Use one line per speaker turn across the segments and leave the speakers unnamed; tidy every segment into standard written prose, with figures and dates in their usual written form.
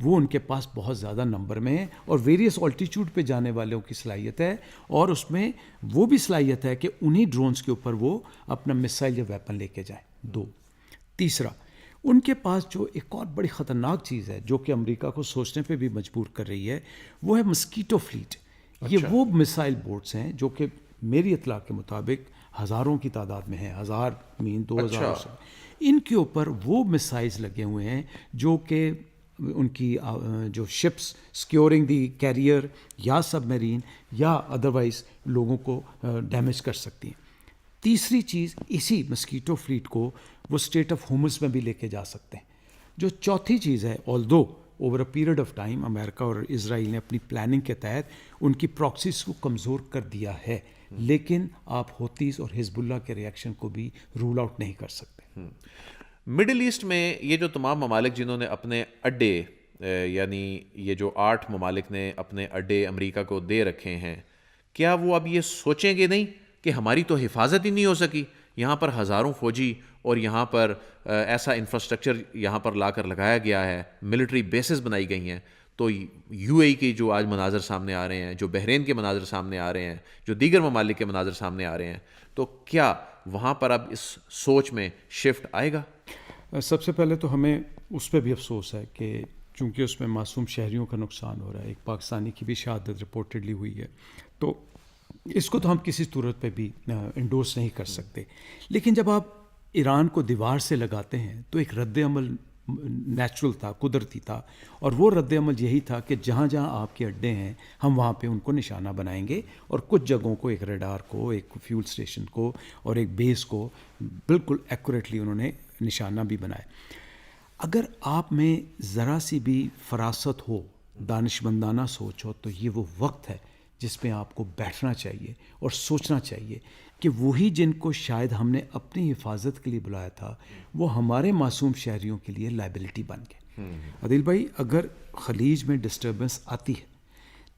وہ ان کے پاس بہت زیادہ نمبر میں ہے اور ویریس آلٹیچیوڈ پہ جانے والوں کی صلاحیت ہے, اور اس میں وہ بھی صلاحیت ہے کہ انہی ڈرونز کے اوپر وہ اپنا میسائل یا ویپن لے کے جائیں. 2. تیسرا, ان کے پاس جو ایک اور بڑی خطرناک چیز ہے جو کہ امریکہ کو سوچنے پہ بھی مجبور کر رہی ہے, وہ ہے مسکیٹو فلیٹ. یہ وہ مسائل بورڈز ہیں جو کہ میری اطلاع کے مطابق ہزاروں کی تعداد میں ہیں, 1000 مین 2000 سے. ان کے اوپر وہ مسائلز لگے ہوئے ہیں جو کہ ان کی جو شپس سکیورنگ دی کیریئر یا سب میرین یا ادروائز لوگوں کو ڈیمیج کر سکتی ہیں. تیسری چیز, اسی مسکیٹو فلیٹ کو وہ اسٹیٹ آف ہومس میں بھی لے کے جا سکتے ہیں. جو چوتھی چیز ہے, also over a period of time امریکہ اور اسرائیل نے اپنی پلاننگ کے تحت ان کی پراکسیز کو کمزور کر دیا ہے, لیکن آپ ہوتیز اور حزب اللہ کے ریئیکشن کو بھی رول آؤٹ نہیں کر سکتے.
مڈل ایسٹ میں یہ جو تمام ممالک جنہوں نے اپنے اڈے, یعنی یہ جو 8 ممالک نے اپنے اڈے امریکہ کو دے رکھے ہیں, کیا وہ اب یہ سوچیں گے نہیں کہ ہماری تو حفاظت ہی نہیں ہو سکی, یہاں پر ہزاروں فوجی اور یہاں پر ایسا انفراسٹرکچر یہاں پر لا کر لگایا گیا ہے, ملٹری بیسز بنائی گئی ہیں, تو یو اے کے جو آج مناظر سامنے آ رہے ہیں, جو بحرین کے مناظر سامنے آ رہے ہیں, جو دیگر ممالک کے مناظر سامنے آ رہے ہیں, تو کیا وہاں پر اب اس سوچ میں شفٹ آئے گا؟
سب سے پہلے تو ہمیں اس پہ بھی افسوس ہے کہ چونکہ اس میں معصوم شہریوں کا نقصان ہو رہا ہے, ایک پاکستانی کی بھی شہادت رپورٹڈلی ہوئی ہے, تو اس کو تو ہم کسی صورت پہ بھی انڈورس نہیں کر سکتے. لیکن جب آپ ایران کو دیوار سے لگاتے ہیں تو ایک رد عمل نیچرل تھا, قدرتی تھا, اور وہ رد عمل یہی تھا کہ جہاں جہاں آپ کے اڈے ہیں ہم وہاں پہ ان کو نشانہ بنائیں گے, اور کچھ جگہوں کو, ایک ریڈار کو, ایک فیول اسٹیشن کو اور ایک بیس کو بالکل ایکوریٹلی انہوں نے نشانہ بھی بنایا. اگر آپ میں ذرا سی بھی فراست ہو, دانشمندانہ سوچ ہو, تو یہ وہ وقت ہے جس میں آپ کو بیٹھنا چاہیے اور سوچنا چاہیے کہ وہی جن کو شاید ہم نے اپنی حفاظت کے لیے بلایا تھا وہ ہمارے معصوم شہریوں کے لیے لائبلٹی بن گئے. عادل بھائی, اگر خلیج میں ڈسٹربنس آتی ہے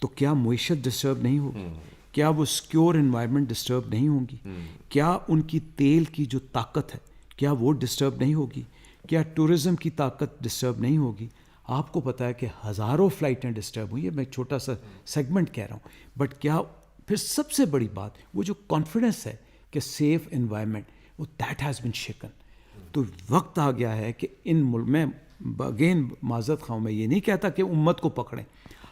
تو کیا معیشت ڈسٹرب نہیں ہوگی؟ کیا وہ سیکیور انوائرمنٹ ڈسٹرب نہیں ہوں گی؟ کیا ان کی تیل کی جو طاقت ہے کیا وہ ڈسٹرب نہیں ہوگی؟ کیا ٹورزم کی طاقت ڈسٹرب نہیں ہوگی؟ آپ کو پتہ ہے کہ ہزاروں فلائٹیں ڈسٹرب ہوئی ہیں, میں چھوٹا سا سیگمنٹ کہہ رہا ہوں, بٹ کیا پھر سب سے بڑی بات وہ جو کانفیڈنس ہے کہ سیف انوائرمنٹ, وہ دیٹ ہیز بن شیکن. تو وقت آ گیا ہے کہ ان ملک میں, اگین معذرت خواہ, میں یہ نہیں کہتا کہ امت کو پکڑیں,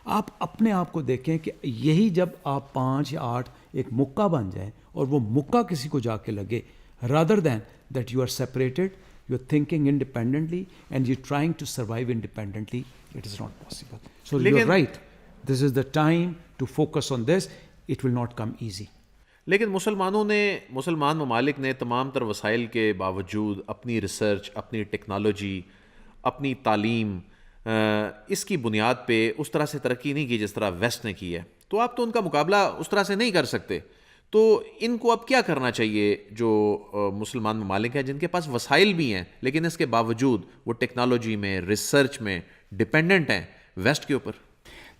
آپ اپنے آپ کو دیکھیں کہ یہی جب آپ 5 یا 8 ایک مکہ بن جائیں اور وہ مکہ کسی کو جا کے لگے, rather than that you are separated, you are thinking independently and you're trying to survive independently, it is not possible. So you're right, this is the time to focus on this, it will not come easy.
لیکن مسلمان ممالک نے تمام تر وسائل کے باوجود اپنی ریسرچ, اپنی ٹیکنالوجی, اپنی تعلیم, اس کی بنیاد پہ اس طرح سے ترقی نہیں کی جس طرح ویسٹ نے کی ہے, تو آپ تو ان کا مقابلہ اس طرح سے نہیں کر سکتے. تو ان کو اب کیا کرنا چاہیے جو مسلمان ممالک ہیں جن کے پاس وسائل بھی ہیں لیکن اس کے باوجود وہ ٹیکنالوجی میں, ریسرچ میں ڈپینڈنٹ ہیں ویسٹ کے اوپر؟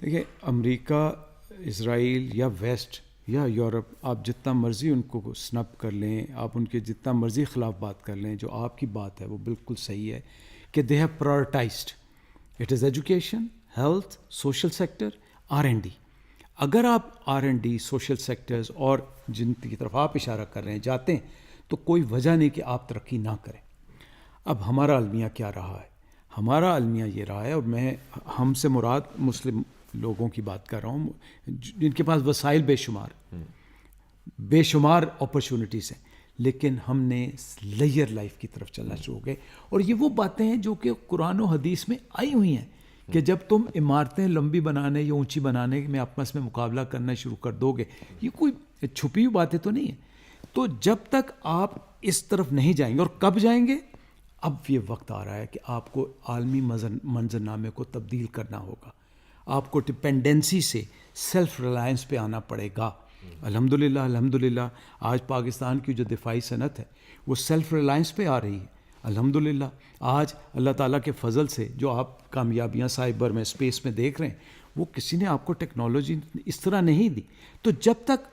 دیکھیں, امریکہ, اسرائیل یا ویسٹ یا یورپ, آپ جتنا مرضی ان کو سنپ کر لیں, آپ ان کے جتنا مرضی خلاف بات کر لیں, جو آپ کی بات ہے وہ بالکل صحیح ہے کہ they have prioritised, it is education, health, social sector, R&D. اگر آپ R&D, سوشل سیکٹرز اور جن کی طرف آپ اشارہ کر رہے ہیں جاتے ہیں تو کوئی وجہ نہیں کہ آپ ترقی نہ کریں. اب ہمارا المیہ کیا رہا ہے؟ ہمارا المیہ یہ رہا ہے, اور میں ہم سے مراد مسلم لوگوں کی بات کر رہا ہوں جن کے پاس وسائل بے شمار اپرچونٹیز ہیں, لیکن ہم نے لیئر لائف کی طرف چلنا شروع ہو گئے. اور یہ وہ باتیں ہیں جو کہ قرآن و حدیث میں آئی ہوئی ہیں کہ جب تم عمارتیں لمبی بنانے یا اونچی بنانے میں آپس میں مقابلہ کرنا شروع کر دو گے, یہ کوئی چھپی ہوئی باتیں تو نہیں ہیں. تو جب تک آپ اس طرف نہیں جائیں گے, اور کب جائیں گے, اب یہ وقت آ رہا ہے کہ آپ کو عالمی منظرنامے کو تبدیل کرنا ہوگا. آپ کو ڈپینڈنسی سے سیلف ریلائنس پہ آنا پڑے گا. الحمدللہ آج پاکستان کی جو دفاعی صنعت ہے وہ سیلف ریلائنس پہ آ رہی ہے. الحمدللہ آج اللہ تعالیٰ کے فضل سے جو آپ کامیابیاں سائبر میں, اسپیس میں دیکھ رہے ہیں, وہ کسی نے آپ کو ٹیکنالوجی اس طرح نہیں دی. تو جب تک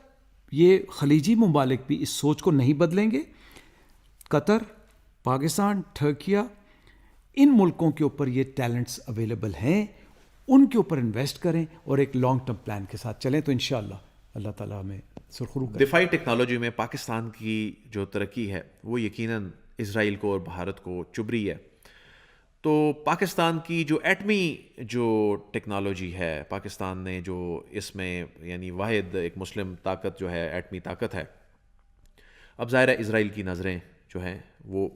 یہ خلیجی ممالک بھی اس سوچ کو نہیں بدلیں گے, قطر, پاکستان, ٹرکیہ, ان ملکوں کے اوپر یہ ٹیلنٹس اویلیبل ہیں, ان کے اوپر انویسٹ کریں اور ایک لانگ ٹرم پلان کے ساتھ چلیں, تو انشاءاللہ اللہ تعالیٰ ہمیں سرخرو کرے.
دفاعی ٹیکنالوجی میں پاکستان کی جو ترقی ہے وہ یقیناً اسرائیل کو اور بھارت کو چبھ رہی ہے. تو پاکستان کی جو ایٹمی جو ٹیکنالوجی ہے, پاکستان نے جو اس میں یعنی واحد ایک مسلم طاقت جو ہے ایٹمی طاقت ہے, اب ظاہر ہے اسرائیل کی نظریں جو ہیں وہ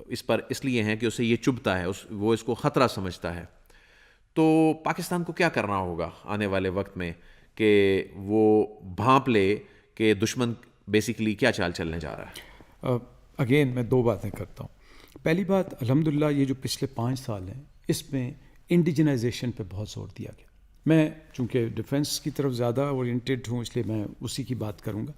اس پر اس لیے ہیں کہ اسے یہ چبھتا ہے, وہ اس کو خطرہ سمجھتا ہے. تو پاکستان کو کیا کرنا ہوگا آنے والے وقت میں کہ وہ بھانپ لے کہ دشمن بیسیکلی کیا چال چلنے جا رہا ہے؟
اگین میں 2 باتیں کرتا ہوں. پہلی بات, الحمدللہ یہ جو پچھلے 5 سال ہیں اس میں انڈیجنائزیشن پہ بہت زور دیا گیا. میں چونکہ ڈیفنس کی طرف زیادہ اورینٹیڈ ہوں اس لیے میں اسی کی بات کروں گا.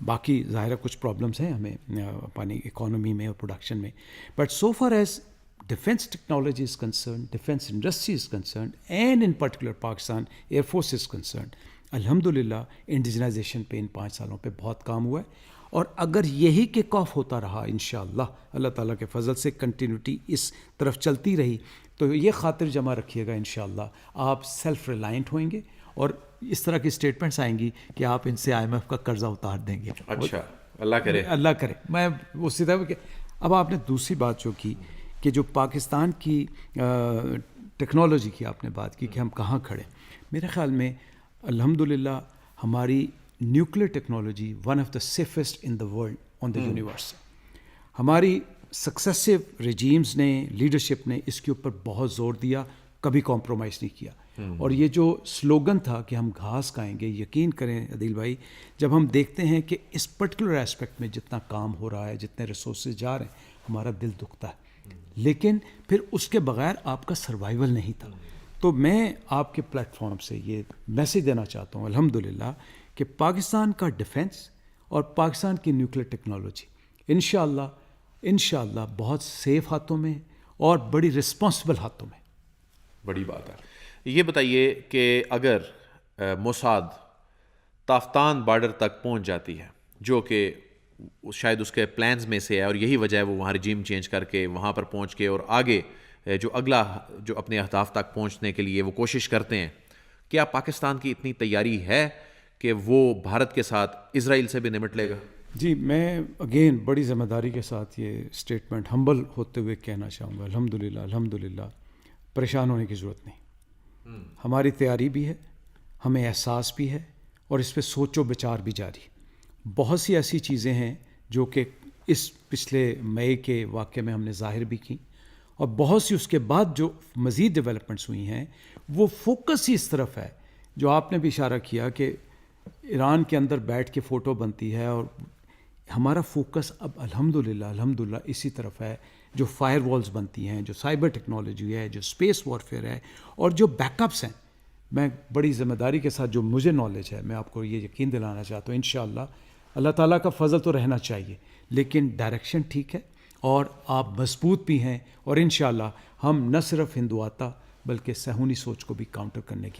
باقی ظاہر کچھ پرابلمس ہیں ہمیں اپنی اکانومی میں اور پروڈکشن میں, but so far as defense technology is concerned, defense industry is concerned, and in particular Pakistan Air Force is concerned, الحمدللہ انڈیجنائزیشن پہ ان 5 سالوں پہ بہت کام ہوا ہے. اور اگر یہی کک آف ہوتا رہا انشاءاللہ اللہ تعالیٰ کے فضل سے کنٹینیوٹی اس طرف چلتی رہی, تو یہ خاطر جمع رکھیے گا انشاءاللہ آپ سیلف ریلائنٹ ہوئیں گے اور اس طرح کی اسٹیٹمنٹس آئیں گی کہ آپ ان سے IMF کا قرضہ اتار دیں گے.
اچھا, اللہ کرے,
اللہ کرے. میں اسی طرح کہ اب آپ نے دوسری بات جو کی کہ جو پاکستان کی ٹیکنالوجی کی آپ نے بات کی کہ ہم کہاں کھڑے, میرے خیال میں الحمدللہ ہماری nuclear technology one of the safest in the world on the universe. ہماری سکسیسو رجیمز نے, لیڈرشپ نے اس کے اوپر بہت زور دیا, کبھی کمپرومائز نہیں کیا. اور یہ جو سلوگن تھا کہ ہم گھاس کھائیں گے, یقین کریں عدیل بھائی, جب ہم دیکھتے ہیں کہ اس پرٹیکولر ایسپیکٹ میں جتنا کام ہو رہا ہے, جتنے ریسورسز جا رہے ہیں, ہمارا دل دکھتا ہے. لیکن پھر اس کے بغیر آپ کا سروائیول نہیں تھا. تو میں آپ کے پلیٹ فارم سے یہ میسیج دینا چاہتا ہوں الحمدللہ کہ پاکستان کا ڈیفنس اور پاکستان کی نیوکلیر ٹیکنالوجی انشاءاللہ بہت سیف ہاتھوں میں اور بڑی رسپانسبل ہاتھوں میں.
بڑی بات ہے. یہ بتائیے کہ اگر موساد تافتان بارڈر تک پہنچ جاتی ہے, جو کہ شاید اس کے پلانز میں سے ہے اور یہی وجہ ہے وہ وہاں رجیم چینج کر کے وہاں پر پہنچ کے اور آگے جو اگلا جو اپنے اہداف تک پہنچنے کے لیے وہ کوشش کرتے ہیں, کیا پاکستان کی اتنی تیاری ہے کہ وہ بھارت کے ساتھ اسرائیل سے بھی نمٹ لے گا؟
جی, میں اگین بڑی ذمہ داری کے ساتھ یہ اسٹیٹمنٹ ہمبل ہوتے ہوئے کہنا چاہوں گا, الحمدللہ پریشان ہونے کی ضرورت نہیں. ہماری تیاری بھی ہے, ہمیں احساس بھی ہے, اور اس پہ سوچ و بچار بھی جاری. بہت سی ایسی چیزیں ہیں جو کہ اس پچھلے مئی کے واقعے میں ہم نے ظاہر بھی کی, اور بہت سی اس کے بعد جو مزید ڈیولپمنٹس ہوئی ہیں وہ فوکس ہی اس طرف ہے جو آپ نے بھی اشارہ کیا کہ ایران کے اندر بیٹھ کے فوٹو بنتی ہے, اور ہمارا فوکس اب الحمدللہ اسی طرف ہے. جو فائر والز بنتی ہیں, جو سائبر ٹیکنالوجی ہے, جو اسپیس وارفیئر ہے, اور جو بیک اپس ہیں, میں بڑی ذمہ داری کے ساتھ جو مجھے نالج ہے میں آپ کو یہ یقین دلانا چاہتا ہوں انشاءاللہ اللہ تعالیٰ کا فضل تو رہنا چاہیے, لیکن ڈائریکشن ٹھیک ہے اور آپ مضبوط بھی ہیں, اور انشاءاللہ ہم نہ صرف ہندوآتا بلکہ صہیونی سوچ کو بھی کاؤنٹر کرنے کی